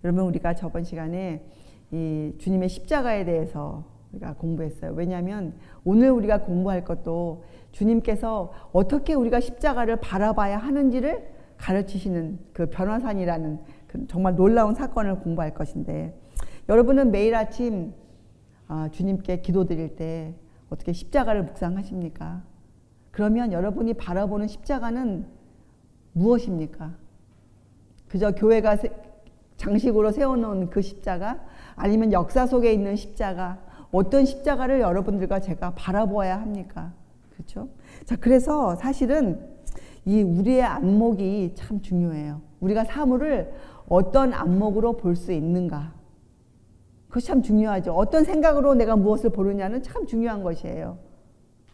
여러분, 우리가 저번 시간에 이 주님의 십자가에 대해서 우리가 공부했어요. 왜냐하면 오늘 우리가 공부할 것도 주님께서 어떻게 우리가 십자가를 바라봐야 하는지를 가르치시는 그 변화산이라는 그 정말 놀라운 사건을 공부할 것인데, 여러분은 매일 아침 주님께 기도드릴 때 어떻게 십자가를 묵상하십니까? 그러면 여러분이 바라보는 십자가는 무엇입니까? 그저 교회가 장식으로 세워놓은 그 십자가, 아니면 역사 속에 있는 십자가, 어떤 십자가를 여러분들과 제가 바라보아야 합니까? 그렇죠? 자, 그래서 사실은 이 우리의 안목이 참 중요해요. 우리가 사물을 어떤 안목으로 볼 수 있는가, 그것이 참 중요하죠. 어떤 생각으로 내가 무엇을 보느냐는 참 중요한 것이에요.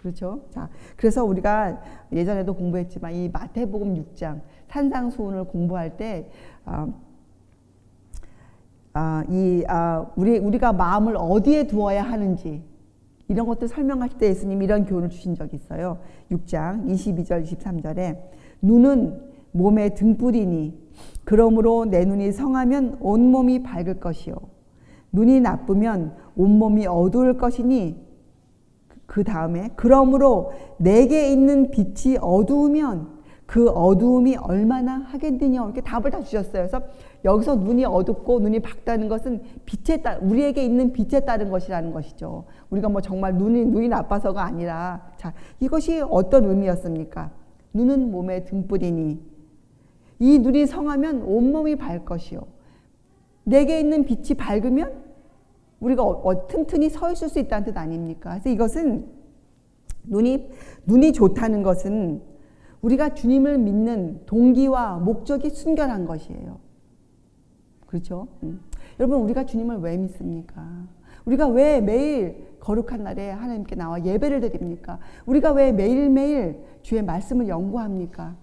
그렇죠? 자, 그래서 우리가 예전에도 공부했지만 이 마태복음 6장 산상수훈을 공부할 때 우리가 마음을 어디에 두어야 하는지 이런 것들 설명하실 때 예수님이 이런 교훈을 주신 적이 있어요. 6장 22절 23절에 눈은 몸의 등불이니 그러므로 내 눈이 성하면 온몸이 밝을 것이요 눈이 나쁘면 온몸이 어두울 것이니, 그 다음에 그러므로 내게 있는 빛이 어두우면 그 어두움이 얼마나 하겠느냐, 이렇게 답을 다 주셨어요. 그래서 여기서 눈이 어둡고 눈이 밝다는 것은 우리에게 있는 빛에 따른 것이라는 것이죠. 우리가 뭐 정말 눈이 나빠서가 아니라, 자, 이것이 어떤 의미였습니까? 눈은 몸의 등불이니 이 눈이 성하면 온몸이 밝을 것이요 내게 있는 빛이 밝으면 우리가 튼튼히 서 있을 수 있다는 뜻 아닙니까? 그래서 이것은 눈이 좋다는 것은 우리가 주님을 믿는 동기와 목적이 순결한 것이에요. 그렇죠? 여러분, 우리가 주님을 왜 믿습니까? 우리가 왜 매일 거룩한 날에 하나님께 나와 예배를 드립니까? 우리가 왜 매일매일 주의 말씀을 연구합니까?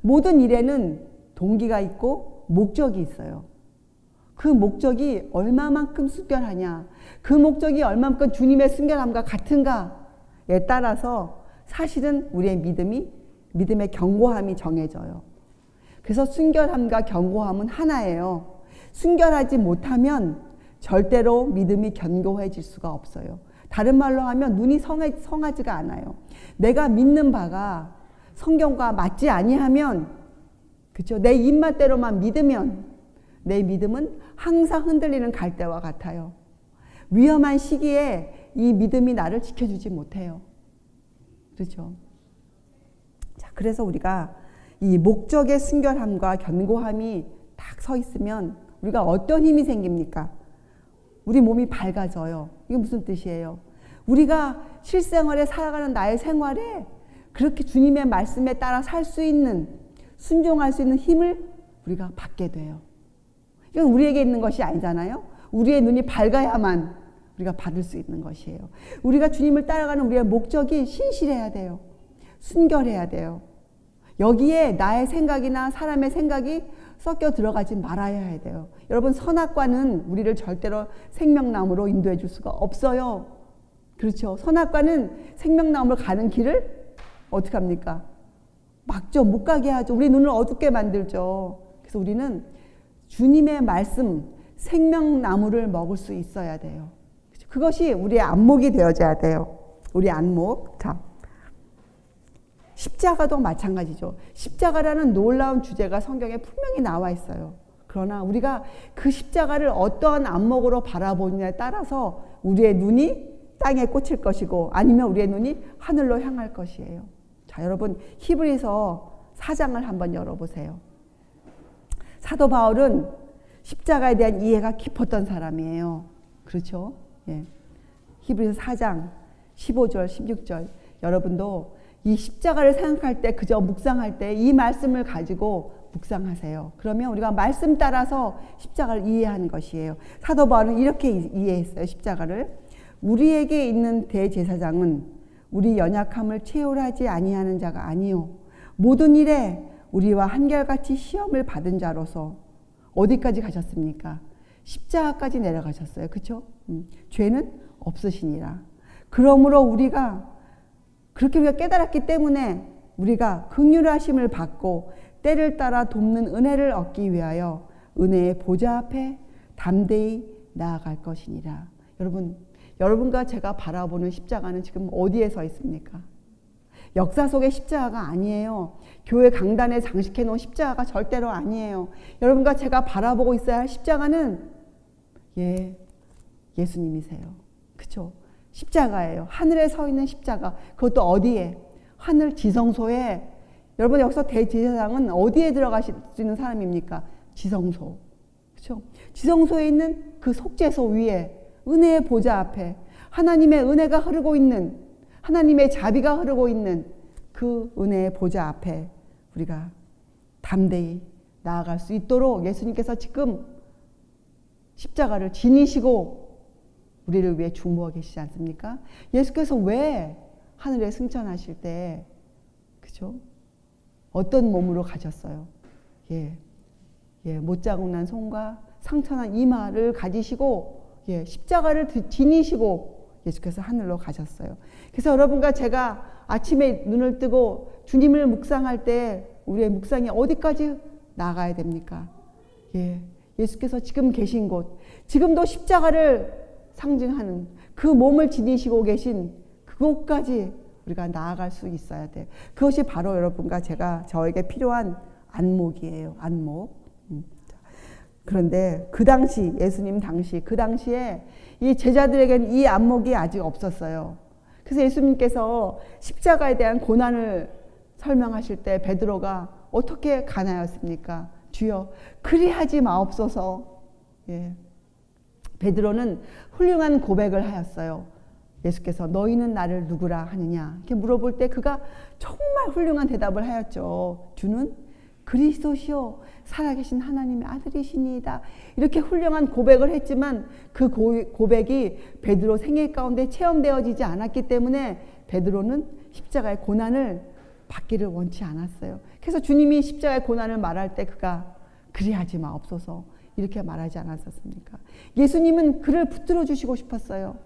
모든 일에는 동기가 있고 목적이 있어요. 그 목적이 얼마만큼 순결하냐, 그 목적이 얼마만큼 주님의 순결함과 같은가에 따라서 사실은 우리의 믿음의 견고함이 정해져요. 그래서 순결함과 견고함은 하나예요. 순결하지 못하면 절대로 믿음이 견고해질 수가 없어요. 다른 말로 하면 눈이 성하지가 않아요. 내가 믿는 바가 성경과 맞지 아니하면, 그렇죠? 내 입맛대로만 믿으면 내 믿음은 항상 흔들리는 갈대와 같아요. 위험한 시기에 이 믿음이 나를 지켜주지 못해요. 그렇죠? 자, 그래서 우리가 이 목적의 순결함과 견고함이 딱 서 있으면 우리가 어떤 힘이 생깁니까? 우리 몸이 밝아져요. 이게 무슨 뜻이에요? 우리가 실생활에 살아가는 나의 생활에 그렇게 주님의 말씀에 따라 살 수 있는, 순종할 수 있는 힘을 우리가 받게 돼요. 이건 우리에게 있는 것이 아니잖아요. 우리의 눈이 밝아야만 우리가 받을 수 있는 것이에요. 우리가 주님을 따라가는 우리의 목적이 신실해야 돼요. 순결해야 돼요. 여기에 나의 생각이나 사람의 생각이 섞여 들어가지 말아야 해야 돼요. 여러분, 선악과는 우리를 절대로 생명나무로 인도해 줄 수가 없어요. 그렇죠? 선악과는 생명나무로 가는 길을 어떻게 합니까? 막죠. 못 가게 하죠. 우리 눈을 어둡게 만들죠. 그래서 우리는 주님의 말씀, 생명나무를 먹을 수 있어야 돼요. 그것이 우리의 안목이 되어져야 돼요. 우리 안목. 자, 십자가도 마찬가지죠. 십자가라는 놀라운 주제가 성경에 분명히 나와 있어요. 그러나 우리가 그 십자가를 어떠한 안목으로 바라보느냐에 따라서 우리의 눈이 땅에 꽂힐 것이고 아니면 우리의 눈이 하늘로 향할 것이에요. 자, 여러분, 히브리서 4장을 한번 열어보세요. 사도 바울은 십자가에 대한 이해가 깊었던 사람이에요. 그렇죠? 예. 히브리서 4장 15절 16절, 여러분도 이 십자가를 생각할 때, 그저 묵상할 때 이 말씀을 가지고 묵상하세요. 그러면 우리가 말씀 따라서 십자가를 이해하는 것이에요. 사도 바울은 이렇게 이해했어요. 십자가를. 우리에게 있는 대제사장은 우리 연약함을 체홀하지 아니하는 자가 아니요 모든 일에 우리와 한결같이 시험을 받은 자로서 어디까지 가셨습니까? 십자가까지 내려가셨어요. 그렇죠? 죄는 없으시니라. 그러므로 그렇게 우리가 깨달았기 때문에 우리가 긍휼하심을 받고 때를 따라 돕는 은혜를 얻기 위하여 은혜의 보좌 앞에 담대히 나아갈 것이니라. 여러분과 제가 바라보는 십자가는 지금 어디에 서 있습니까? 역사 속의 십자가가 아니에요. 교회 강단에 장식해 놓은 십자가가 절대로 아니에요. 여러분과 제가 바라보고 있어야 할 십자가는 예수님이세요. 그렇죠? 십자가예요. 하늘에 서 있는 십자가. 그것도 어디에? 하늘 지성소에. 여러분 여기서 대제사장은 어디에 들어가실 수 있는 사람입니까? 지성소. 그렇죠? 지성소에 있는 그 속죄소 위에 은혜의 보좌 앞에 하나님의 은혜가 흐르고 있는, 하나님의 자비가 흐르고 있는 그 은혜의 보좌 앞에 우리가 담대히 나아갈 수 있도록 예수님께서 지금 십자가를 지니시고 우리를 위해 중보하고 계시지 않습니까? 예수께서 왜 하늘에 승천하실 때, 그죠? 어떤 몸으로 가셨어요? 못자국난 손과 상처난 이마를 가지시고 십자가를 지니시고 예수께서 하늘로 가셨어요. 그래서 여러분과 제가 아침에 눈을 뜨고 주님을 묵상할 때 우리의 묵상이 어디까지 나가야 됩니까? 예수께서 지금 계신 곳, 지금도 십자가를 상징하는 그 몸을 지니시고 계신 그곳까지 우리가 나아갈 수 있어야 돼. 그것이 바로 여러분과 저에게 필요한 안목이에요. 안목. 그런데 그 당시, 예수님 당시, 그 당시에 이 제자들에게는 이 안목이 아직 없었어요. 그래서 예수님께서 십자가에 대한 고난을 설명하실 때 베드로가 어떻게 간하였습니까? 주여, 그리하지 마옵소서. 베드로는 훌륭한 고백을 하였어요. 예수께서 너희는 나를 누구라 하느냐 이렇게 물어볼 때 그가 정말 훌륭한 대답을 하였죠. 주는 그리스도시요 살아계신 하나님의 아들이시니이다. 이렇게 훌륭한 고백을 했지만 그 고백이 베드로 생애 가운데 체험되어지지 않았기 때문에 베드로는 십자가의 고난을 받기를 원치 않았어요. 그래서 주님이 십자가의 고난을 말할 때 그가 그리하지 마옵소서 이렇게 말하지 않았었습니까? 예수님은 그를 붙들어 주시고 싶었어요.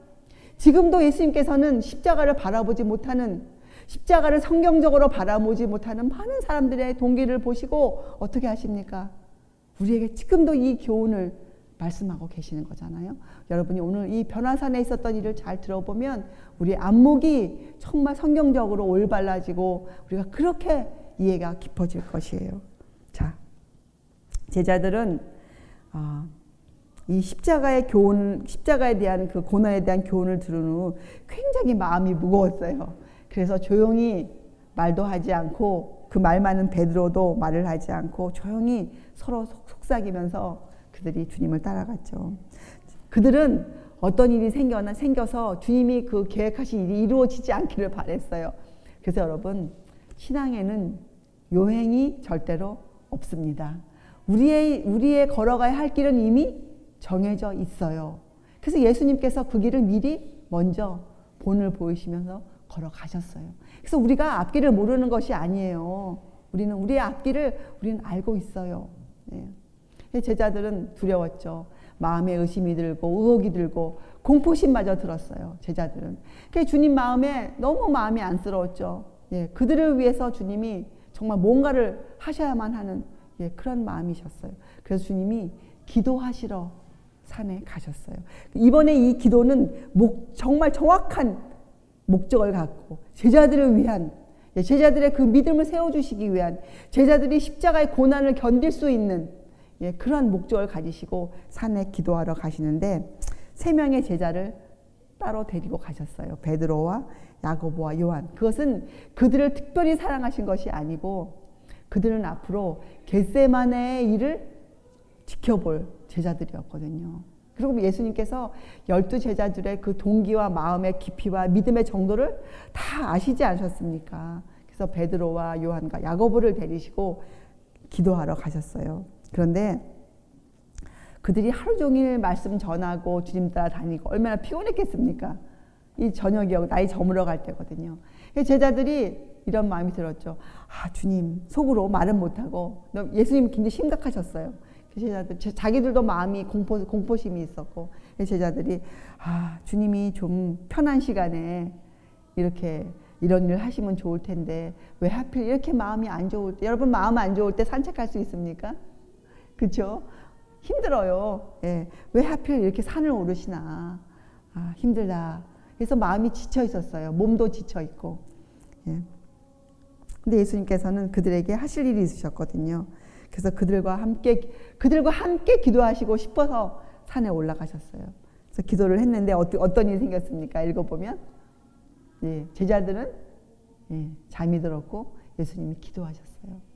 지금도 예수님께서는 십자가를 바라보지 못하는, 십자가를 성경적으로 바라보지 못하는 많은 사람들의 동기를 보시고 어떻게 하십니까? 우리에게 지금도 이 교훈을 말씀하고 계시는 거잖아요. 여러분이 오늘 이 변화산에 있었던 일을 잘 들어보면 우리의 안목이 정말 성경적으로 올바라지고 우리가 그렇게 이해가 깊어질 것이에요. 자, 제자들은 이 십자가의 교훈, 십자가에 대한 그 고난에 대한 교훈을 들은 후 굉장히 마음이 무거웠어요. 그래서 조용히 말도 하지 않고 그 말 많은 베드로도 말을 하지 않고 조용히 서로 속삭이면서 그들이 주님을 따라갔죠. 그들은 어떤 일이 생겨서 주님이 그 계획하신 일이 이루어지지 않기를 바랬어요. 그래서 여러분, 신앙에는 요행이 절대로 없습니다. 우리의 걸어가야 할 길은 이미 정해져 있어요. 그래서 예수님께서 그 길을 미리 먼저 본을 보이시면서 걸어가셨어요. 그래서 우리가 앞길을 모르는 것이 아니에요. 우리는 우리의 앞길을 우리는 알고 있어요. 제자들은 두려웠죠. 마음에 의심이 들고 의혹이 들고 공포심마저 들었어요. 제자들은. 그래서 주님 마음에 너무 마음이 안쓰러웠죠. 그들을 위해서 주님이 정말 뭔가를 하셔야만 하는 그런 마음이셨어요. 그래서 주님이 기도하시러 산에 가셨어요. 이번에 이 기도는 정말 정확한 목적을 갖고 제자들을 위한, 제자들의 그 믿음을 세워주시기 위한, 제자들이 십자가의 고난을 견딜 수 있는 그러한 목적을 가지시고 산에 기도하러 가시는데 3명의 제자를 따로 데리고 가셨어요. 베드로와 야고보와 요한. 그것은 그들을 특별히 사랑하신 것이 아니고 그들은 앞으로 겟세마네의 일을 지켜볼 제자들이었거든요. 그리고 예수님께서 12제자들의 그 동기와 마음의 깊이와 믿음의 정도를 다 아시지 않으셨습니까? 그래서 베드로와 요한과 야고보를 데리시고 기도하러 가셨어요. 그런데 그들이 하루 종일 말씀 전하고 주님 따라 다니고 얼마나 피곤했겠습니까? 이 저녁이요, 나이 저물어 갈 때거든요. 제자들이 이런 마음이 들었죠. 주님, 속으로 말은 못하고 예수님 굉장히 심각하셨어요. 제자들, 자기들도 마음이 공포심이 있었고 제자들이 주님이 좀 편한 시간에 이렇게 이런 일을 하시면 좋을 텐데 왜 하필 이렇게 마음이 안 좋을 때, 여러분 마음 안 좋을 때 산책할 수 있습니까? 그렇죠? 힘들어요. 예. 왜 하필 이렇게 산을 오르시나. 아, 힘들다. 그래서 마음이 지쳐 있었어요. 몸도 지쳐 있고. 예. 근데 예수님께서는 그들에게 하실 일이 있으셨거든요. 그래서 그들과 함께 기도하시고 싶어서 산에 올라가셨어요. 그래서 기도를 했는데 어떤 일이 생겼습니까? 읽어보면 예, 제자들은 예, 잠이 들었고 예수님이 기도하셨어요.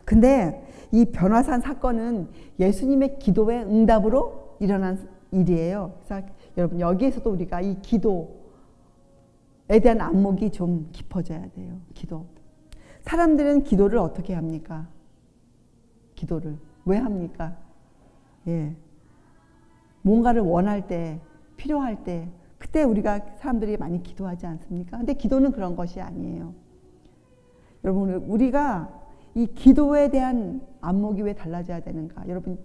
근데 이 변화산 사건은 예수님의 기도의 응답으로 일어난 일이에요. 그래서 여러분 여기에서도 우리가 이 기도에 대한 안목이 좀 깊어져야 돼요. 기도. 사람들은 기도를 어떻게 합니까? 기도를 왜 합니까? 예, 뭔가를 원할 때, 필요할 때, 그때 우리가 사람들이 많이 기도하지 않습니까? 근데 기도는 그런 것이 아니에요. 여러분, 우리가 이 기도에 대한 안목이 왜 달라져야 되는가? 여러분,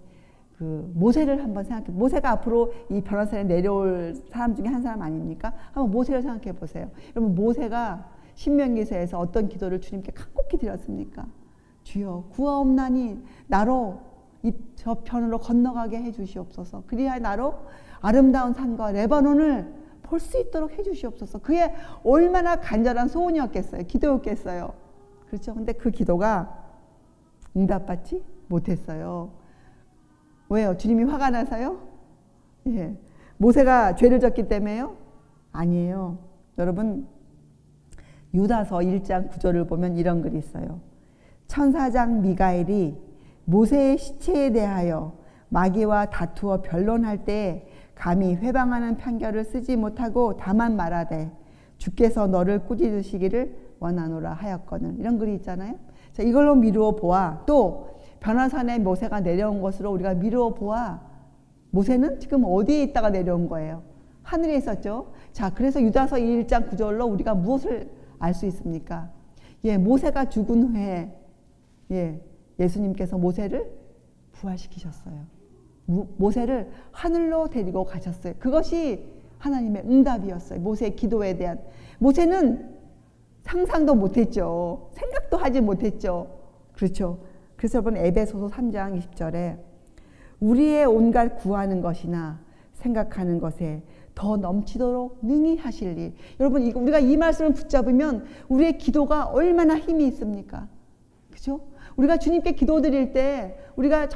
그 모세를 한번 생각해. 모세가 앞으로 이 변화산에 내려올 사람 중에 한 사람 아닙니까? 한번 모세를 생각해 보세요. 여러분, 모세가 신명기서에서 어떤 기도를 주님께 간곡히 드렸습니까? 주여, 구하옵나니 나로 이 저편으로 건너가게 해주시옵소서. 그리하여 나로 아름다운 산과 레바논을 볼 수 있도록 해주시옵소서. 그의 얼마나 간절한 소원이었겠어요. 기도였겠어요. 그렇죠? 근데 그 기도가 응답받지 못했어요. 왜요? 주님이 화가 나서요? 예. 모세가 죄를 졌기 때문에요? 아니에요. 여러분, 유다서 1장 9절을 보면 이런 글이 있어요. 천사장 미가엘이 모세의 시체에 대하여 마귀와 다투어 변론할 때 감히 회방하는 판결을 쓰지 못하고 다만 말하되 주께서 너를 꾸짖으시기를 원하노라 하였거늘. 이런 글이 있잖아요. 자, 이걸로 미루어 보아. 또 변화산에 모세가 내려온 것으로 우리가 미루어 보아. 모세는 지금 어디에 있다가 내려온 거예요? 하늘에 있었죠. 자, 그래서 유다서 1장 9절로 우리가 무엇을 알 수 있습니까? 예, 모세가 죽은 후에 예수님께서 모세를 부활시키셨어요. 모세를 하늘로 데리고 가셨어요. 그것이 하나님의 응답이었어요. 모세의 기도에 대한. 모세는 상상도 못했죠. 생각도 하지 못했죠. 그렇죠. 그래서 여러분 에베소서 3장 20절에 우리의 온갖 구하는 것이나 생각하는 것에 더 넘치도록 능히 하실 일. 여러분, 우리가 이 말씀을 붙잡으면 우리의 기도가 얼마나 힘이 있습니까? 그죠? 우리가 주님께 기도드릴 때 우리가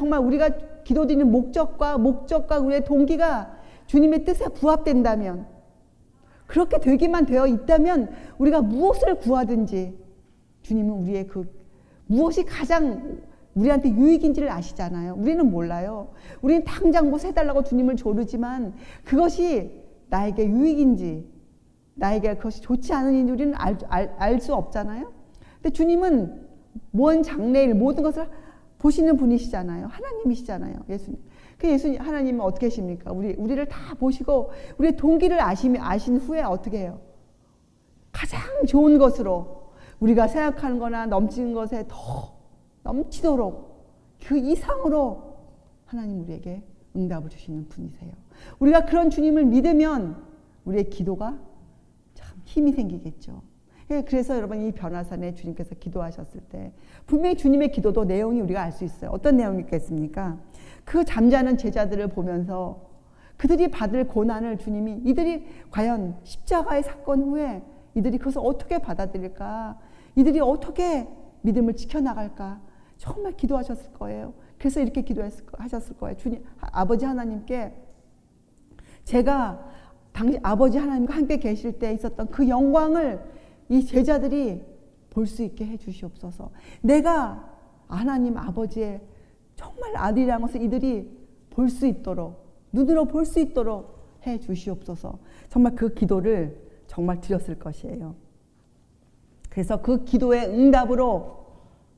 기도드리는 목적과 우리의 동기가 주님의 뜻에 부합된다면, 그렇게 되기만 되어 있다면 우리가 무엇을 구하든지 주님은 우리의 무엇이 가장 우리한테 유익인지를 아시잖아요. 우리는 몰라요. 우리는 당장 뭐 해달라고 주님을 조르지만 그것이 나에게 유익인지 나에게 그것이 좋지 않은 일인지 우리는 알 수 없잖아요. 근데 주님은 먼 장래일 모든 것을 보시는 분이시잖아요. 하나님이시잖아요. 예수님. 하나님은 어떻게 하십니까? 우리를 다 보시고 우리의 동기를 아신 후에 어떻게 해요? 가장 좋은 것으로 우리가 생각하는 거나 넘치는 것에 더 넘치도록 그 이상으로 하나님 우리에게 응답을 주시는 분이세요. 우리가 그런 주님을 믿으면 우리의 기도가 참 힘이 생기겠죠. 그래서 여러분 이 변화산에 주님께서 기도하셨을 때 분명히 주님의 기도도 내용이 우리가 알 수 있어요. 어떤 내용이 있겠습니까? 그 잠자는 제자들을 보면서 그들이 받을 고난을 주님이 이들이 과연 십자가의 사건 후에 이들이 그것을 어떻게 받아들일까? 이들이 어떻게 믿음을 지켜나갈까? 정말 기도하셨을 거예요. 그래서 이렇게 기도하셨을 거예요. 주님, 아버지 하나님께 제가 당시 아버지 하나님과 함께 계실 때 있었던 그 영광을 이 제자들이 볼 수 있게 해 주시옵소서. 내가 하나님 아버지의 정말 아들이라는 것을 이들이 볼 수 있도록, 눈으로 볼 수 있도록 해 주시옵소서. 정말 그 기도를 정말 드렸을 것이에요. 그래서 그 기도의 응답으로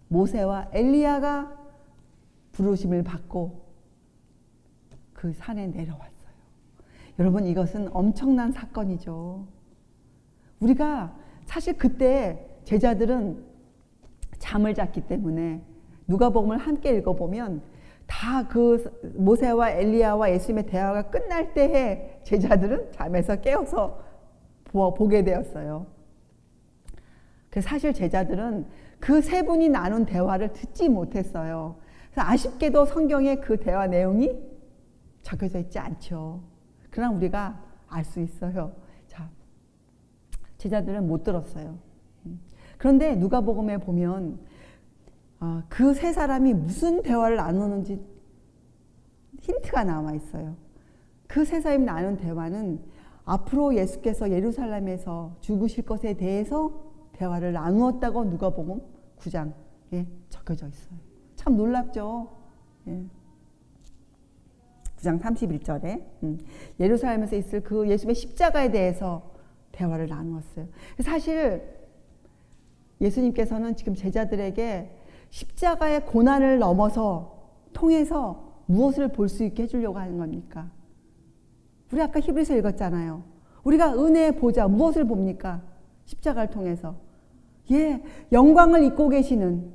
모세와 엘리야가 부르심을 받고 그 산에 내려왔어요. 여러분, 이것은 엄청난 사건이죠. 우리가 사실 그때 제자들은 잠을 잤기 때문에 누가복음을 함께 읽어보면 다 그 모세와 엘리야와 예수님의 대화가 끝날 때에 제자들은 잠에서 깨어서 보게 되었어요. 그래서 사실 제자들은 그 세 분이 나눈 대화를 듣지 못했어요. 그래서 아쉽게도 성경에 그 대화 내용이 적혀져 있지 않죠. 그러나 우리가 알 수 있어요. 자, 제자들은 못 들었어요. 그런데 누가복음에 보면 그 세 사람이 무슨 대화를 나누는지 힌트가 나와 있어요. 그 세 사람이 나눈 대화는 앞으로 예수께서 예루살렘에서 죽으실 것에 대해서 대화를 나누었다고 누가복음 9장에 적혀져 있어요. 참 놀랍죠. 예. 9장 31절에 예루살렘에서 있을 그 예수님의 십자가에 대해서 대화를 나누었어요. 사실 예수님께서는 지금 제자들에게 십자가의 고난을 넘어서 통해서 무엇을 볼 수 있게 해주려고 하는 겁니까? 우리 아까 히브리서 읽었잖아요. 우리가 은혜의 보좌 무엇을 봅니까? 십자가를 통해서. 예, 영광을 입고 계시는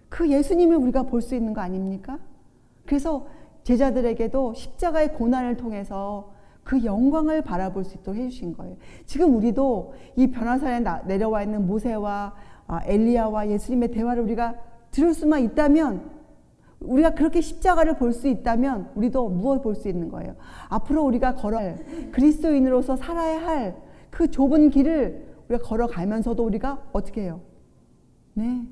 그 예수님을 우리가 볼 수 있는 거 아닙니까? 그래서 제자들에게도 십자가의 고난을 통해서 그 영광을 바라볼 수 있도록 해주신 거예요. 지금 우리도 이 변화산에 내려와 있는 모세와 엘리야와 예수님의 대화를 우리가 들을 수만 있다면, 우리가 그렇게 십자가를 볼 수 있다면 우리도 무엇을 볼 수 있는 거예요? 앞으로 우리가 걸어갈 그리스도인으로서 살아야 할 그 좁은 길을 우리가 걸어가면서도 우리가 어떻게 해요? 네,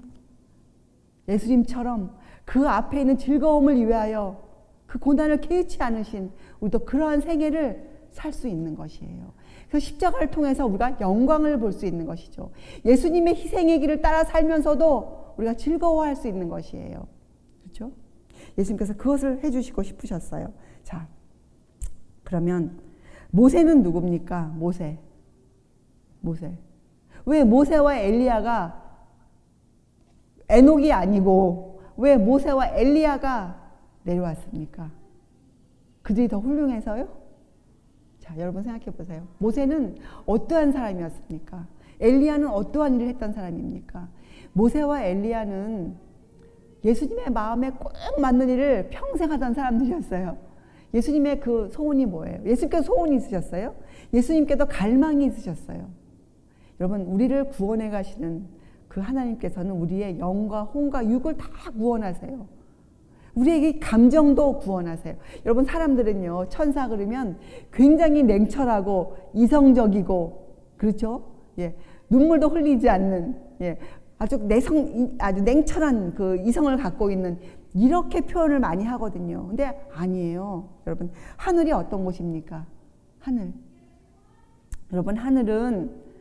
예수님처럼 그 앞에 있는 즐거움을 위하여 그 고난을 개의치 않으신 우리도 그러한 생애를 살 수 있는 것이에요. 그래서 십자가를 통해서 우리가 영광을 볼 수 있는 것이죠. 예수님의 희생의 길을 따라 살면서도 우리가 즐거워할 수 있는 것이에요. 그렇죠? 예수님께서 그것을 해주시고 싶으셨어요. 자, 그러면 모세는 누굽니까? 모세. 왜 모세와 엘리야가 에녹이 아니고 왜 모세와 엘리야가 내려왔습니까? 그들이 더 훌륭해서요? 자, 여러분 생각해 보세요. 모세는 어떠한 사람이었습니까? 엘리야는 어떠한 일을 했던 사람입니까? 모세와 엘리야는 예수님의 마음에 꼭 맞는 일을 평생 하던 사람들이었어요. 예수님의 그 소원이 뭐예요? 예수님께서 소원이 있으셨어요? 예수님께도 갈망이 있으셨어요. 여러분, 우리를 구원해 가시는 그 하나님께서는 우리의 영과 혼과 육을 다 구원하세요. 우리에게 감정도 구원하세요. 여러분, 사람들은요, 천사 그러면 굉장히 냉철하고 이성적이고, 그렇죠? 예, 눈물도 흘리지 않는, 예, 아주 냉철한 그 이성을 갖고 있는, 이렇게 표현을 많이 하거든요. 근데 아니에요. 여러분, 하늘이 어떤 곳입니까? 하늘. 여러분, 하늘은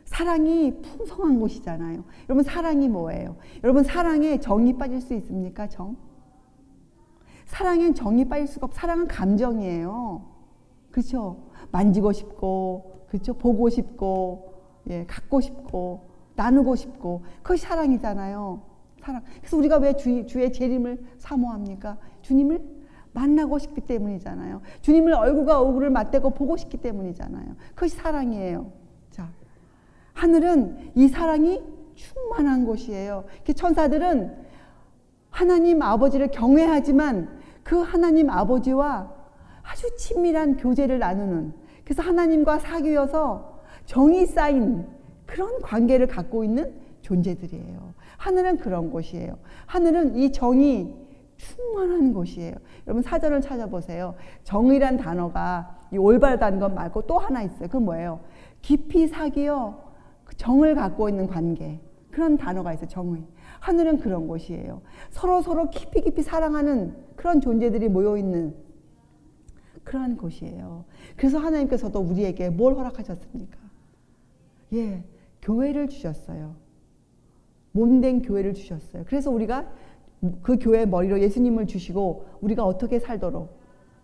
사랑이 풍성한 곳이잖아요. 여러분, 사랑이 뭐예요? 여러분, 사랑에 정이 빠질 수 있습니까? 정? 사랑엔 정이 빠질 수가 없어요. 사랑은 감정이에요. 그렇죠? 만지고 싶고, 그렇죠? 보고 싶고, 예, 갖고 싶고, 나누고 싶고, 그것이 사랑이잖아요. 사랑. 그래서 우리가 왜 주의 재림을 사모합니까? 주님을 만나고 싶기 때문이잖아요. 주님을 얼굴과 얼굴을 맞대고 보고 싶기 때문이잖아요. 그것이 사랑이에요. 자, 하늘은 이 사랑이 충만한 곳이에요. 천사들은 하나님 아버지를 경외하지만 그 하나님 아버지와 아주 친밀한 교제를 나누는, 그래서 하나님과 사귀어서 정이 쌓인 그런 관계를 갖고 있는 존재들이에요. 하늘은 그런 곳이에요. 하늘은 이 정이 충만한 곳이에요. 여러분, 사전을 찾아보세요. 정이란 단어가 이 올바르다는 것 말고 또 하나 있어요. 그건 뭐예요? 깊이 사귀어 정을 갖고 있는 관계, 그런 단어가 있어요. 정의. 하늘은 그런 곳이에요. 서로 깊이 사랑하는 그런 존재들이 모여있는 그러한 곳이에요. 그래서 하나님께서도 우리에게 뭘 허락하셨습니까? 예, 교회를 주셨어요. 몸된 교회를 주셨어요. 그래서 우리가 그 교회의 머리로 예수님을 주시고 우리가 어떻게 살도록,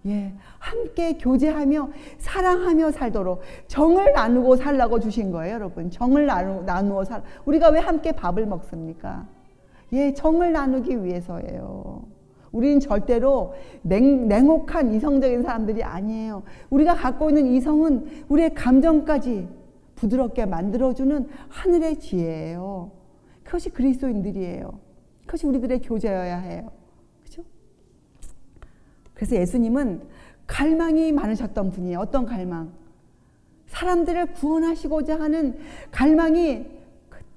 예, 함께 교제하며 사랑하며 살도록 정을 나누고 살라고 주신 거예요. 여러분, 정을 나누어 우리가 왜 함께 밥을 먹습니까? 예, 정을 나누기 위해서예요. 우리는 절대로 냉혹한 이성적인 사람들이 아니에요. 우리가 갖고 있는 이성은 우리의 감정까지 부드럽게 만들어주는 하늘의 지혜예요. 그것이 그리스도인들이에요. 그것이 우리들의 교제여야 해요. 그렇죠? 그래서 예수님은 갈망이 많으셨던 분이에요. 어떤 갈망? 사람들을 구원하시고자 하는 갈망이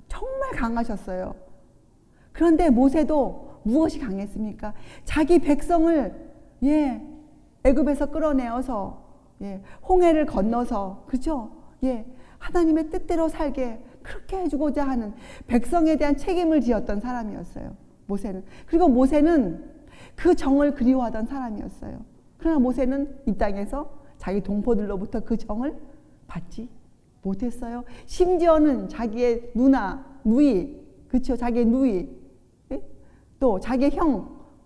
정말 강하셨어요. 그런데 모세도 무엇이 강했습니까? 자기 백성을 애굽에서 끌어내어서 홍해를 건너서 그렇죠? 하나님의 뜻대로 살게 그렇게 해주고자 하는 백성에 대한 책임을 지었던 사람이었어요. 모세는. 그리고 모세는 그 정을 그리워하던 사람이었어요. 그러나 모세는 이 땅에서 자기 동포들로부터 그 정을 받지 못했어요. 심지어는 자기의 누이, 그렇죠? 자기의 누이, 또 자기의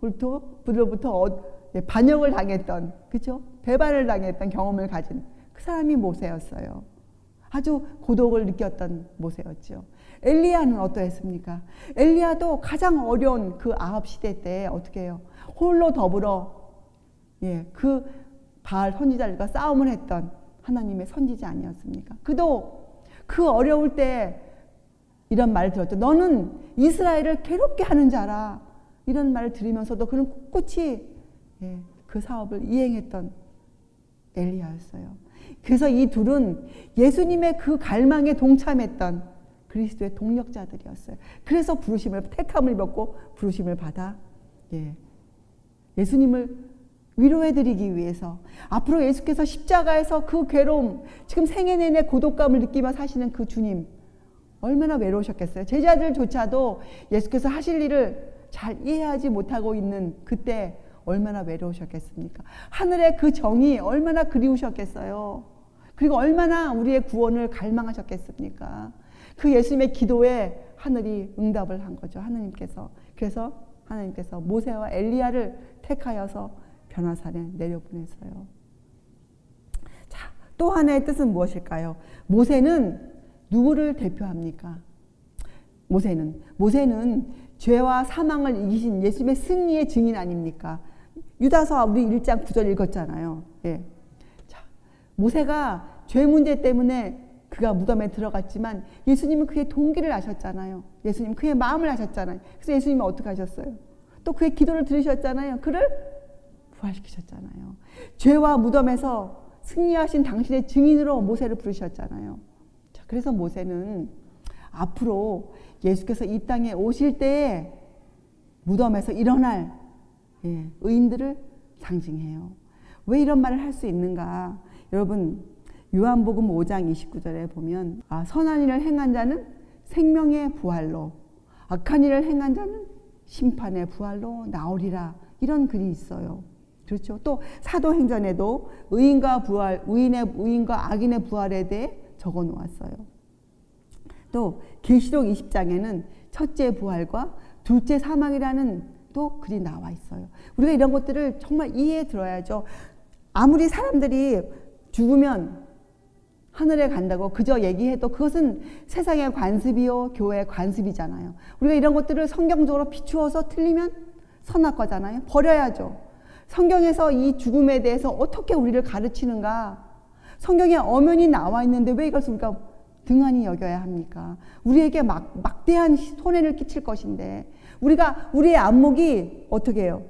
형으로부터 반역을 당했던, 그렇죠? 배반을 당했던 경험을 가진 그 사람이 모세였어요. 아주 고독을 느꼈던 모세였죠. 엘리야는 어떠했습니까? 엘리야도 가장 어려운 그 아합 시대 때 어떻게 해요? 홀로 더불어 그 바알 선지자들과 싸움을 했던 하나님의 선지자 아니었습니까? 그도 그 어려울 때 이런 말을 들었죠. 너는 이스라엘을 괴롭게 하는 자라. 이런 말을 들으면서도 그는 꿋꿋이 그 사업을 이행했던 엘리야였어요. 그래서 이 둘은 예수님의 그 갈망에 동참했던 그리스도의 동력자들이었어요. 그래서 택함을 받고 부르심을 받아 예수님을 위로해드리기 위해서 앞으로 예수께서 십자가에서 그 괴로움, 지금 생애 내내 고독감을 느끼며 사시는 그 주님 얼마나 외로우셨겠어요. 제자들조차도 예수께서 하실 일을 잘 이해하지 못하고 있는 그때 얼마나 외로우셨겠습니까? 하늘의 그 정이 얼마나 그리우셨겠어요. 그리고 얼마나 우리의 구원을 갈망하셨겠습니까? 그 예수님의 기도에 하늘이 응답을 한 거죠. 하나님께서. 그래서 하나님께서 모세와 엘리야를 택하여서 변화산에 내려보냈어요. 자, 또 하나의 뜻은 무엇일까요? 모세는 누구를 대표합니까? 모세는 죄와 사망을 이기신 예수님의 승리의 증인 아닙니까? 유다서 우리 1장 9절 읽었잖아요. 자, 모세가 죄 문제 때문에 그가 무덤에 들어갔지만 예수님은 그의 동기를 아셨잖아요. 예수님 그의 마음을 아셨잖아요. 그래서 예수님은 어떻게 하셨어요? 또 그의 기도를 들으셨잖아요. 그를 부활시키셨잖아요. 죄와 무덤에서 승리하신 당신의 증인으로 모세를 부르셨잖아요. 자, 그래서 모세는 앞으로 예수께서 이 땅에 오실 때에 무덤에서 일어날 의인들을 상징해요. 왜 이런 말을 할 수 있는가? 여러분 요한복음 5장 29절에 보면 선한 일을 행한 자는 생명의 부활로 악한 일을 행한 자는 심판의 부활로 나오리라. 이런 글이 있어요. 그렇죠. 또 사도행전에도 의인과 악인의 부활에 대해 적어 놓았어요. 또 계시록 20장에는 첫째 부활과 둘째 사망이라는 또 글이 나와 있어요. 우리가 이런 것들을 정말 이해해 들어야죠. 아무리 사람들이 죽으면 하늘에 간다고 그저 얘기해도 그것은 세상의 관습이요 교회의 관습이잖아요. 우리가 이런 것들을 성경적으로 비추어서 틀리면 선악과잖아요. 버려야죠. 성경에서 이 죽음에 대해서 어떻게 우리를 가르치는가? 성경에 엄연히 나와 있는데 왜 이것을 우리가 등한히 여겨야 합니까? 우리에게 막대한 손해를 끼칠 것인데 우리의 안목이 어떻게 해요?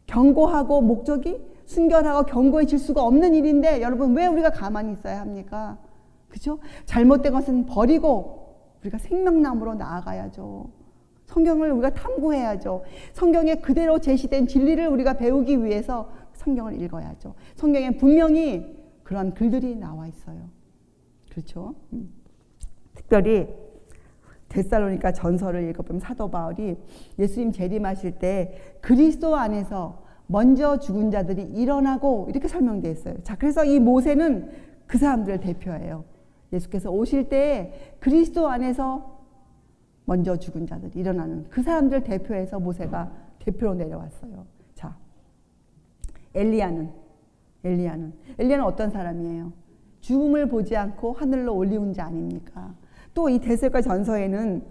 경고하고 목적이 순결하고 경고해질 수가 없는 일인데 여러분 왜 우리가 가만히 있어야 합니까? 그렇죠? 잘못된 것은 버리고 우리가 생명나무로 나아가야죠. 성경을 우리가 탐구해야죠. 성경에 그대로 제시된 진리를 우리가 배우기 위해서 성경을 읽어야죠. 성경에 분명히 그런 글들이 나와 있어요. 그렇죠? 특별히 데살로니가 전서를 읽어보면 사도 바울이 예수님 재림하실 때 그리스도 안에서 먼저 죽은 자들이 일어나고 이렇게 설명되어 있어요. 자, 그래서 이 모세는 그 사람들을 대표해요. 예수께서 오실 때 그리스도 안에서 먼저 죽은 자들이 일어나는 그 사람들을 대표해서 모세가 대표로 내려왔어요. 자, 엘리야는 어떤 사람이에요? 죽음을 보지 않고 하늘로 올리운 자 아닙니까? 또 이 데살로니가 전서에는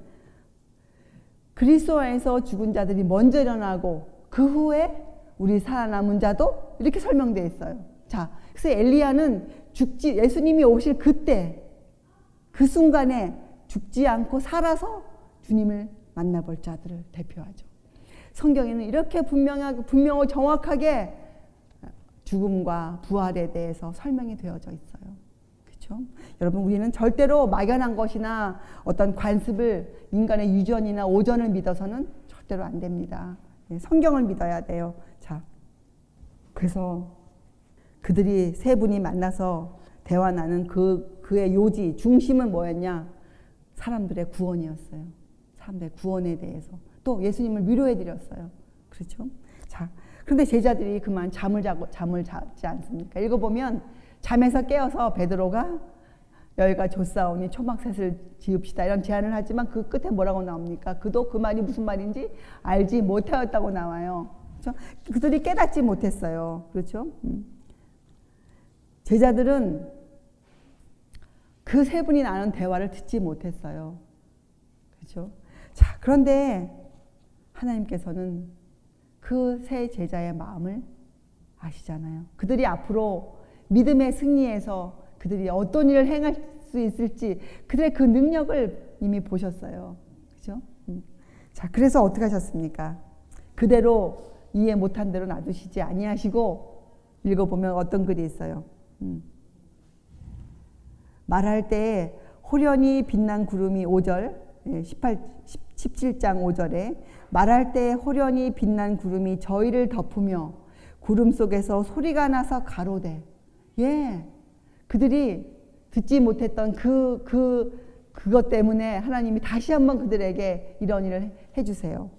그리스도 안에서 죽은 자들이 먼저 일어나고 그 후에 우리 살아남은 자도 이렇게 설명되어 있어요. 자, 그래서 엘리야는 예수님이 오실 그때 그 순간에 죽지 않고 살아서 주님을 만나볼 자들을 대표하죠. 성경에는 이렇게 분명하고 정확하게 죽음과 부활에 대해서 설명이 되어져 있어요. 그렇죠? 여러분 우리는 절대로 막연한 것이나 어떤 관습을 인간의 유전이나 오전을 믿어서는 절대로 안 됩니다. 성경을 믿어야 돼요. 자, 그래서 그들이 세 분이 만나서 대화 나눈 그의 요지, 중심은 뭐였냐? 사람들의 구원이었어요. 사람들의 구원에 대해서. 또 예수님을 위로해 드렸어요. 그렇죠? 자, 그런데 제자들이 그만 잠을 자지 않습니까? 읽어보면 잠에서 깨어서 베드로가 너희가 줬사오니 초막셋을 지읍시다 이런 제안을 하지만 그 끝에 뭐라고 나옵니까? 그도 그 말이 무슨 말인지 알지 못하였다고 나와요. 그렇죠? 그들이 깨닫지 못했어요. 그렇죠? 제자들은 그 세 분이 나눈 대화를 듣지 못했어요. 그렇죠? 자, 그런데 하나님께서는 그 세 제자의 마음을 아시잖아요. 그들이 앞으로 믿음의 승리에서 그들이 어떤 일을 행할 수 있을지 그들의 그 능력을 이미 보셨어요. 그죠? 자, 그래서 어떻게 하셨습니까? 그대로 이해 못한 대로 놔두시지 아니하시고 읽어보면 어떤 글이 있어요. 말할 때 호련히 빛난 구름이 5절 17장 5절에 말할 때 호련히 빛난 구름이 저희를 덮으며 구름 속에서 소리가 나서 가로되 그들이 듣지 못했던 그것 때문에 하나님이 다시 한번 그들에게 이런 일을 해주세요.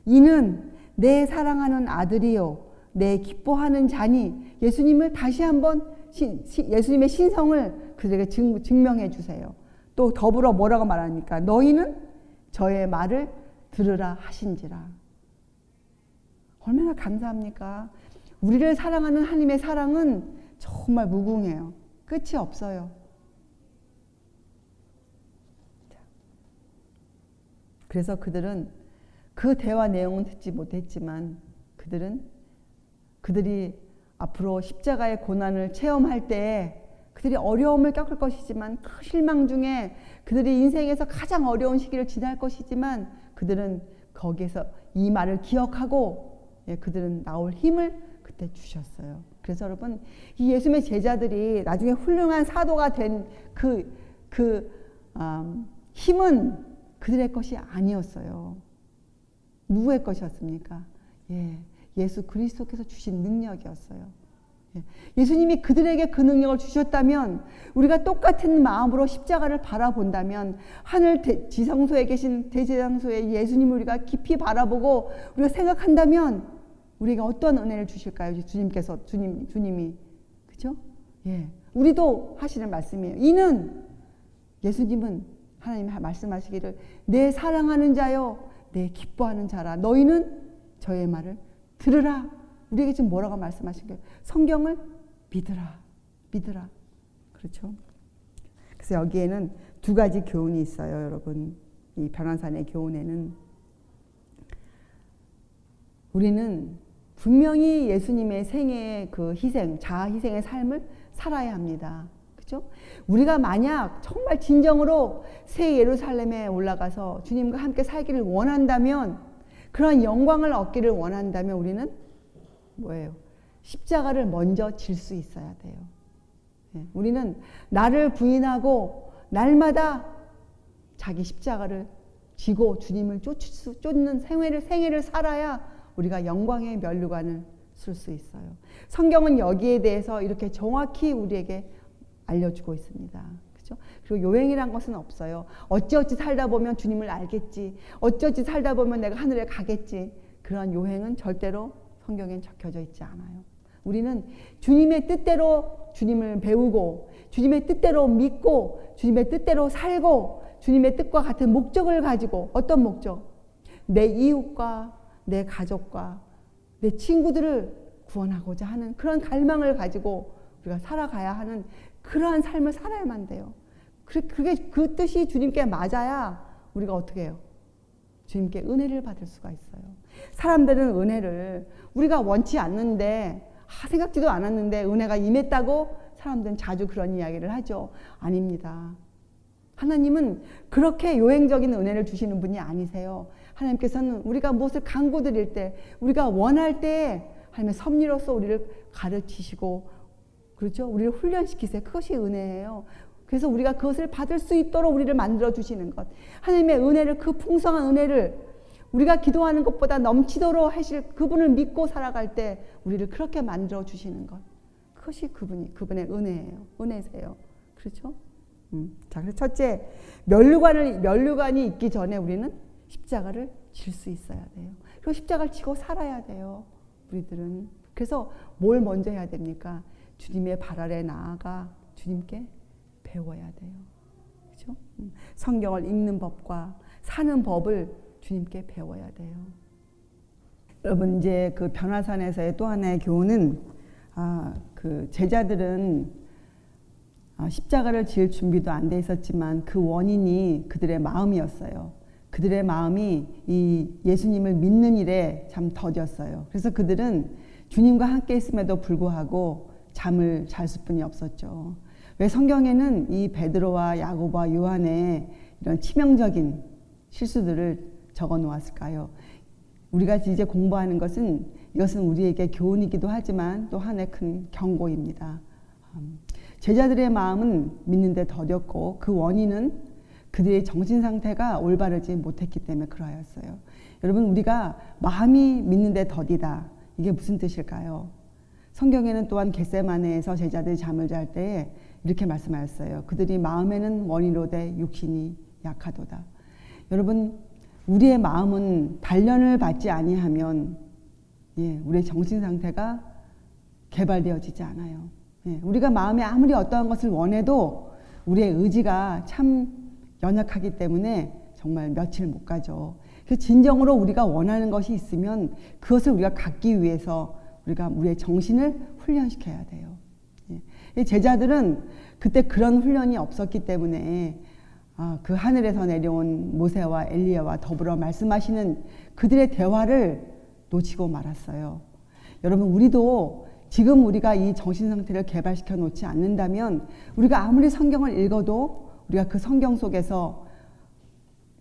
이는 내 사랑하는 아들이요 내 기뻐하는 자니 예수님을 다시 한번 예수님의 신성을 그들에게 증명해 주세요. 또 더불어 뭐라고 말합니까? 너희는 저의 말을 들으라 하신지라. 얼마나 감사합니까? 우리를 사랑하는 하나님의 사랑은 정말 무궁해요. 끝이 없어요. 그래서 그들은 그 대화 내용은 듣지 못했지만 그들이 앞으로 십자가의 고난을 체험할 때 그들이 어려움을 겪을 것이지만 그 실망 중에 그들이 인생에서 가장 어려운 시기를 지날 것이지만 그들은 거기에서 이 말을 기억하고 그들은 나올 힘을 그때 주셨어요. 그래서 여러분 이 예수님의 제자들이 나중에 훌륭한 사도가 된 힘은 그들의 것이 아니었어요. 누구의 것이었습니까? 예수 그리스도께서 주신 능력이었어요. 예수님이 그들에게 그 능력을 주셨다면 우리가 똑같은 마음으로 십자가를 바라본다면 하늘 지성소에 계신 대제장소에 예수님을 우리가 깊이 바라보고 우리가 생각한다면 우리가 어떤 은혜를 주실까요? 주님이 그죠? 우리도 하시는 말씀이에요. 이는 예수님은 하나님이 말씀하시기를 내 사랑하는 자요 내 기뻐하는 자라 너희는 저의 말을 들으라. 우리에게 지금 뭐라고 말씀하신 거예요? 성경을 믿으라. 그렇죠? 그래서 여기에는 두 가지 교훈이 있어요, 여러분. 이 변화산의 교훈에는 우리는 분명히 예수님의 생애의 그 희생, 자아 희생의 삶을 살아야 합니다. 그렇죠? 우리가 만약 정말 진정으로 새 예루살렘에 올라가서 주님과 함께 살기를 원한다면, 그런 영광을 얻기를 원한다면 우리는 뭐예요? 십자가를 먼저 질 수 있어야 돼요. 우리는 나를 부인하고 날마다 자기 십자가를 지고 주님을 쫓는 생애를 살아야 우리가 영광의 면류관을 쓸 수 있어요. 성경은 여기에 대해서 이렇게 정확히 우리에게 알려주고 있습니다. 그렇죠? 그리고 요행이란 것은 없어요. 어찌어찌 살다 보면 주님을 알겠지. 어찌어찌 살다 보면 내가 하늘에 가겠지. 그런 요행은 절대로 성경엔 적혀져 있지 않아요. 우리는 주님의 뜻대로 주님을 배우고 주님의 뜻대로 믿고 주님의 뜻대로 살고 주님의 뜻과 같은 목적을 가지고, 어떤 목적? 내 이웃과 내 가족과 내 친구들을 구원하고자 하는 그런 갈망을 가지고 우리가 살아가야 하는 그러한 삶을 살아야만 돼요. 그 뜻이 주님께 맞아야 우리가 어떻게 해요? 주님께 은혜를 받을 수가 있어요. 사람들은 은혜를 우리가 원치 않는데, 생각지도 않았는데 은혜가 임했다고 사람들은 자주 그런 이야기를 하죠. 아닙니다. 하나님은 그렇게 요행적인 은혜를 주시는 분이 아니세요. 하나님께서는 우리가 무엇을 간구드릴 때, 우리가 원할 때 하나님의 섭리로서 우리를 가르치시고, 그렇죠? 우리를 훈련시키세요. 그것이 은혜예요. 그래서 우리가 그것을 받을 수 있도록 우리를 만들어 주시는 것. 하나님의 은혜를, 그 풍성한 은혜를 우리가 기도하는 것보다 넘치도록 하실 그분을 믿고 살아갈 때 우리를 그렇게 만들어 주시는 것. 그것이 그분의 은혜예요. 은혜세요. 그렇죠? 자, 그래서 첫째, 면류관이 있기 전에 우리는 십자가를 질 수 있어야 돼요. 그리고 십자가를 지고 살아야 돼요. 우리들은. 그래서 뭘 먼저 해야 됩니까? 주님의 발 아래 나아가 주님께 배워야 돼요. 그렇죠? 성경을 읽는 법과 사는 법을 주님께 배워야 돼요. 여러분, 이제 그 변화산에서의 또 하나의 교훈은 그 제자들은 십자가를 지을 준비도 안 돼 있었지만 그 원인이 그들의 마음이었어요. 그들의 마음이 이 예수님을 믿는 일에 참 더뎠어요. 그래서 그들은 주님과 함께 있음에도 불구하고 잠을 잘 수뿐이 없었죠. 왜 성경에는 이 베드로와 야고보와 요한의 이런 치명적인 실수들을 적어 놓았을까요? 우리가 이제 공부하는 이것은 우리에게 교훈이기도 하지만 또 하나의 큰 경고입니다. 제자들의 마음은 믿는데 더뎠고 그 원인은 그들의 정신 상태가 올바르지 못했기 때문에 그러하였어요. 여러분, 우리가 마음이 믿는데 더디다. 이게 무슨 뜻일까요? 성경에는 또한 겟세마네에서 제자들이 잠을 잘 때 이렇게 말씀하였어요. 그들이 마음에는 원이로되 육신이 약하도다. 여러분, 우리의 마음은 단련을 받지 아니하면 우리의 정신 상태가 개발되어지지 않아요. 우리가 마음에 아무리 어떠한 것을 원해도 우리의 의지가 참 연약하기 때문에 정말 며칠 못 가죠. 그래서 진정으로 우리가 원하는 것이 있으면 그것을 우리가 갖기 위해서 우리가 우리의 정신을 훈련시켜야 돼요. 제자들은 그때 그런 훈련이 없었기 때문에 그 하늘에서 내려온 모세와 엘리야와 더불어 말씀하시는 그들의 대화를 놓치고 말았어요. 여러분, 우리도 지금 우리가 이 정신 상태를 개발시켜 놓지 않는다면 우리가 아무리 성경을 읽어도 우리가 그 성경 속에서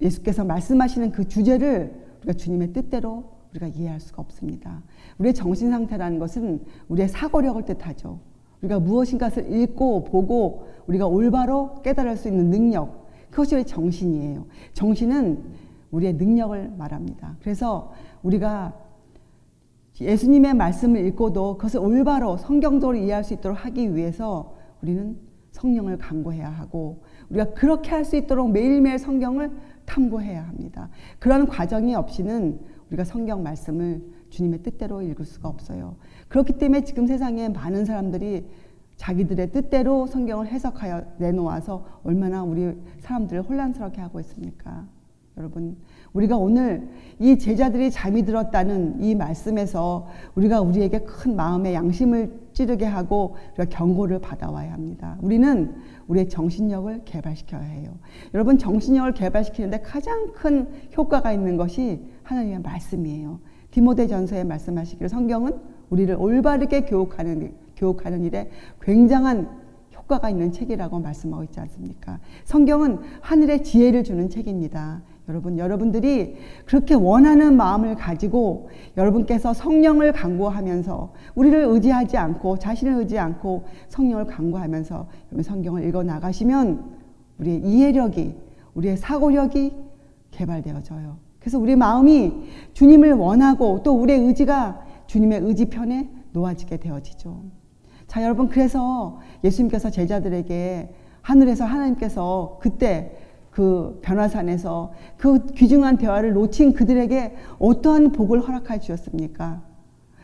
예수께서 말씀하시는 그 주제를 우리가 주님의 뜻대로 우리가 이해할 수가 없습니다. 우리의 정신 상태라는 것은 우리의 사고력을 뜻하죠. 우리가 무엇인가를 읽고 보고 우리가 올바로 깨달을 수 있는 능력, 그것이 우리의 정신이에요. 정신은 우리의 능력을 말합니다. 그래서 우리가 예수님의 말씀을 읽고도 그것을 올바로 성경적으로 이해할 수 있도록 하기 위해서 우리는 성령을 간구해야 하고 우리가 그렇게 할 수 있도록 매일매일 성경을 탐구해야 합니다. 그런 과정이 없이는 우리가 성경 말씀을 주님의 뜻대로 읽을 수가 없어요. 그렇기 때문에 지금 세상에 많은 사람들이 자기들의 뜻대로 성경을 해석하여 내놓아서 얼마나 우리 사람들을 혼란스럽게 하고 있습니까? 여러분, 우리가 오늘 이 제자들이 잠이 들었다는 이 말씀에서 우리가 우리에게 큰 마음의 양심을 찌르게 하고 우리가 경고를 받아와야 합니다. 우리는 우리의 정신력을 개발시켜야 해요. 여러분, 정신력을 개발시키는데 가장 큰 효과가 있는 것이 하나님의 말씀이에요. 디모데전서에 말씀하시기를 성경은 우리를 올바르게 교육하는 일에 굉장한 효과가 있는 책이라고 말씀하고 있지 않습니까? 성경은 하늘의 지혜를 주는 책입니다. 여러분들이 그렇게 원하는 마음을 가지고 여러분께서 성령을 간구하면서 우리를 의지하지 않고 자신을 의지하지 않고 성령을 간구하면서 성경을 읽어 나가시면 우리의 이해력이, 우리의 사고력이 개발되어져요. 그래서 우리 마음이 주님을 원하고 또 우리의 의지가 주님의 의지편에 놓아지게 되어지죠. 자, 여러분, 그래서 예수님께서 제자들에게 하늘에서 하나님께서 그때 그 변화산에서 그 귀중한 대화를 놓친 그들에게 어떠한 복을 허락해 주셨습니까?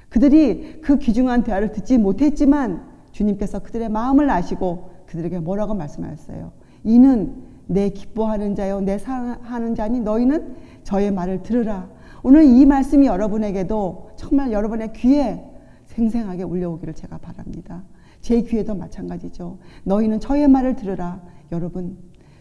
그들이 그 귀중한 대화를 듣지 못했지만 주님께서 그들의 마음을 아시고 그들에게 뭐라고 말씀하셨어요? 이는 내 기뻐하는 자요 내 사랑하는 자니 너희는 저의 말을 들으라. 오늘 이 말씀이 여러분에게도 정말 여러분의 귀에 생생하게 울려오기를 제가 바랍니다. 제 귀에도 마찬가지죠. 너희는 저의 말을 들으라. 여러분,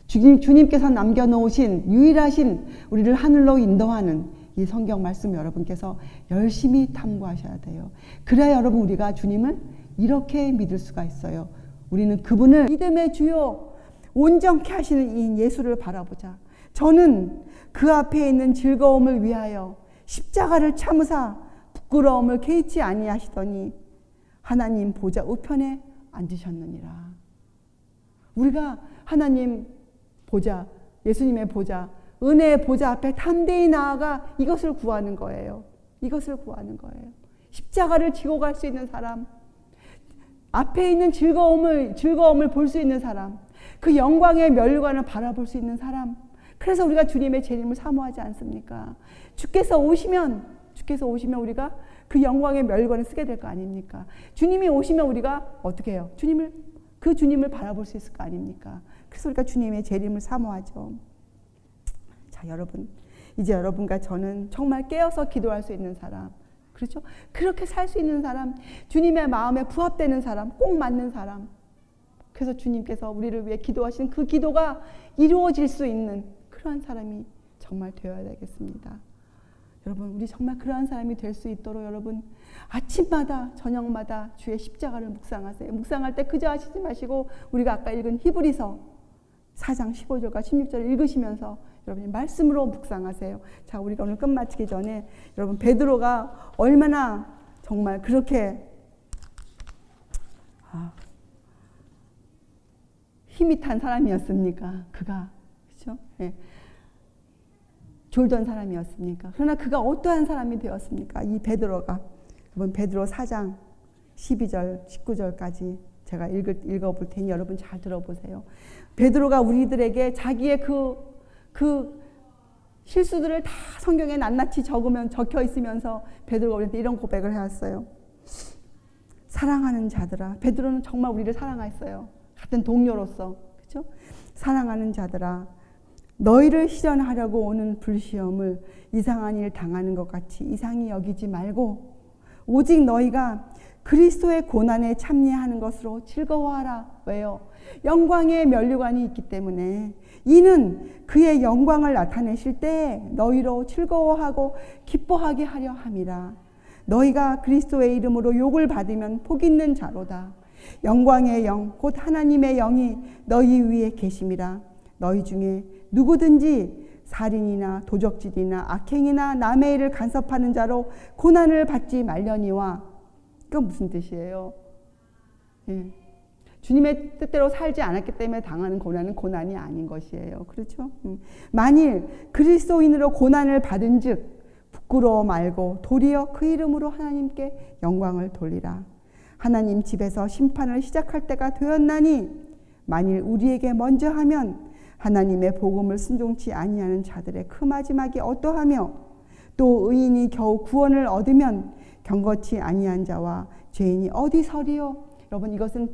주님께서 남겨놓으신 유일하신 우리를 하늘로 인도하는 이 성경 말씀 여러분께서 열심히 탐구하셔야 돼요. 그래야 여러분 우리가 주님을 이렇게 믿을 수가 있어요. 우리는 그분을 믿음의 주요 온전케 하시는 이 예수를 바라보자. 저는 그 앞에 있는 즐거움을 위하여 십자가를 참으사 부끄러움을 개의치 아니하시더니 하나님 보좌 우편에 앉으셨느니라. 우리가 하나님 보좌, 예수님의 보좌 은혜의 보좌 앞에 담대히 나아가 이것을 구하는 거예요. 이것을 구하는 거예요. 십자가를 지고 갈 수 있는 사람, 앞에 있는 즐거움을 볼 수 있는 사람, 그 영광의 멸관을 바라볼 수 있는 사람. 그래서 우리가 주님의 재림을 사모하지 않습니까? 주께서 오시면 우리가 그 영광의 멸관을 쓰게 될 거 아닙니까? 주님이 오시면 우리가 어떻게 해요? 그 주님을 바라볼 수 있을 거 아닙니까? 그래서 우리가 주님의 재림을 사모하죠. 자, 여러분, 이제 여러분과 저는 정말 깨어서 기도할 수 있는 사람, 그렇죠? 그렇게 살 수 있는 사람, 주님의 마음에 부합되는 사람, 꼭 맞는 사람. 그래서 주님께서 우리를 위해 기도하신 그 기도가 이루어질 수 있는 그러한 사람이 정말 되어야 되겠습니다. 여러분, 우리 정말 그러한 사람이 될 수 있도록 여러분 아침마다 저녁마다 주의 십자가를 묵상하세요. 묵상할 때 그저 하시지 마시고 우리가 아까 읽은 히브리서 4장 15절과 16절을 읽으시면서 여러분이 말씀으로 묵상하세요. 자, 우리가 오늘 끝마치기 전에 여러분 베드로가 얼마나 정말 그렇게 힘이 탄 사람이었습니까? 그가, 그렇죠? 예. 졸던 사람이었습니까? 그러나 그가 어떠한 사람이 되었습니까? 이 베드로가, 여러분 베드로 4장 12절 19절까지 제가 읽어볼 테니 여러분 잘 들어보세요. 베드로가 우리들에게 자기의 그 실수들을 다 성경에 낱낱이 적혀 있으면서 베드로가 우리한테 이런 고백을 해왔어요. 사랑하는 자들아, 베드로는 정말 우리를 사랑했어요. 같은 동료로서, 그렇죠? 사랑하는 자들아, 너희를 시련하려고 오는 불시험을 이상한 일 당하는 것 같이 이상히 여기지 말고 오직 너희가 그리스도의 고난에 참여하는 것으로 즐거워하라. 왜요? 영광의 면류관이 있기 때문에 이는 그의 영광을 나타내실 때 너희로 즐거워하고 기뻐하게 하려 함이라. 너희가 그리스도의 이름으로 욕을 받으면 복 있는 자로다. 영광의 영 곧 하나님의 영이 너희 위에 계심이라. 너희 중에 누구든지 살인이나 도적질이나 악행이나 남의 일을 간섭하는 자로 고난을 받지 말려니와. 그건 무슨 뜻이에요? 예. 주님의 뜻대로 살지 않았기 때문에 당하는 고난은 고난이 아닌 것이에요. 그렇죠? 만일 그리스도인으로 고난을 받은 즉 부끄러워 말고 도리어 그 이름으로 하나님께 영광을 돌리라. 하나님 집에서 심판을 시작할 때가 되었나니 만일 우리에게 먼저 하면 하나님의 복음을 순종치 아니하는 자들의 그 마지막이 어떠하며 또 의인이 겨우 구원을 얻으면 경거치 아니한 자와 죄인이 어디 서리요? 여러분, 이것은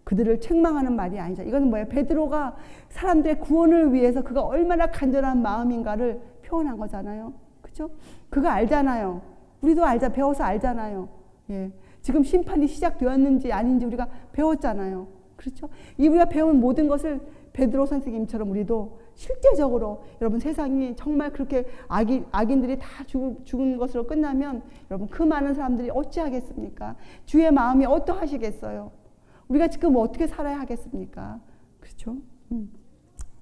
그들을 책망하는 말이 아니죠. 이건 뭐예요? 베드로가 사람들의 구원을 위해서 그가 얼마나 간절한 마음인가를 표현한 거잖아요. 그렇죠? 그가 알잖아요. 우리도 배워서 알잖아요. 예. 지금 심판이 시작되었는지 아닌지 우리가 배웠잖아요. 그렇죠? 우리가 배운 모든 것을 베드로 선생님처럼 우리도 실제적으로 여러분 세상이 정말 그렇게 악인들이 다 죽은 것으로 끝나면 여러분 그 많은 사람들이 어찌하겠습니까? 주의 마음이 어떠하시겠어요? 우리가 지금 어떻게 살아야 하겠습니까? 그렇죠?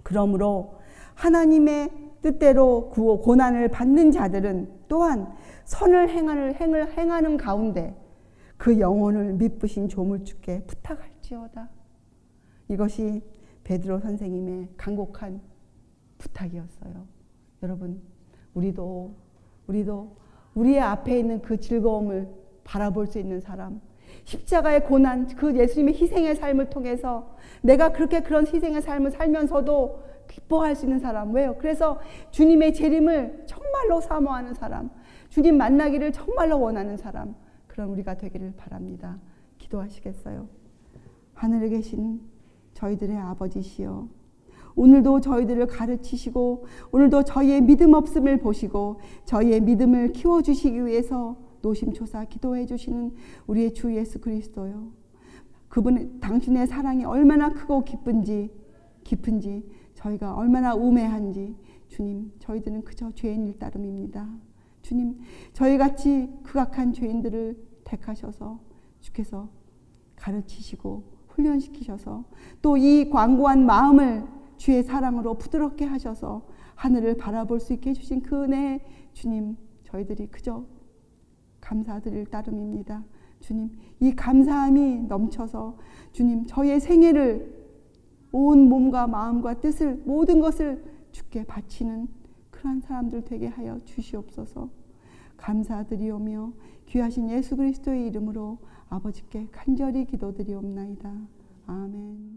그러므로 하나님의 뜻대로 고난을 받는 자들은 또한 선을 행하는 가운데 그 영혼을 미쁘신 조물주께 부탁할지어다. 이것이 베드로 선생님의 간곡한 부탁이었어요. 여러분, 우리도 우리의 앞에 있는 그 즐거움을 바라볼 수 있는 사람, 십자가의 고난, 그 예수님의 희생의 삶을 통해서 내가 그런 희생의 삶을 살면서도 기뻐할 수 있는 사람. 왜요? 그래서 주님의 재림을 정말로 사모하는 사람, 주님 만나기를 정말로 원하는 사람, 그런 우리가 되기를 바랍니다. 기도하시겠어요? 하늘에 계신 저희들의 아버지시여, 오늘도 저희들을 가르치시고 오늘도 저희의 믿음 없음을 보시고 저희의 믿음을 키워주시기 위해서 노심초사 기도해 주시는 우리의 주 예수 그리스도요, 당신의 사랑이 얼마나 크고 깊은지 저희가 얼마나 우매한지 주님, 저희들은 그저 죄인일 따름입니다. 주님, 저희같이 극악한 죄인들을 택하셔서 주께서 가르치시고 훈련시키셔서 또 이 광고한 마음을 주의 사랑으로 부드럽게 하셔서 하늘을 바라볼 수 있게 해주신 그 은혜, 주님, 저희들이 그저 감사드릴 따름입니다. 주님, 이 감사함이 넘쳐서 주님, 저희의 생애를 온 몸과 마음과 뜻을 모든 것을 주께 바치는 그러한 사람들 되게 하여 주시옵소서. 감사드리오며 귀하신 예수 그리스도의 이름으로 아버지께 간절히 기도드리옵나이다. 아멘.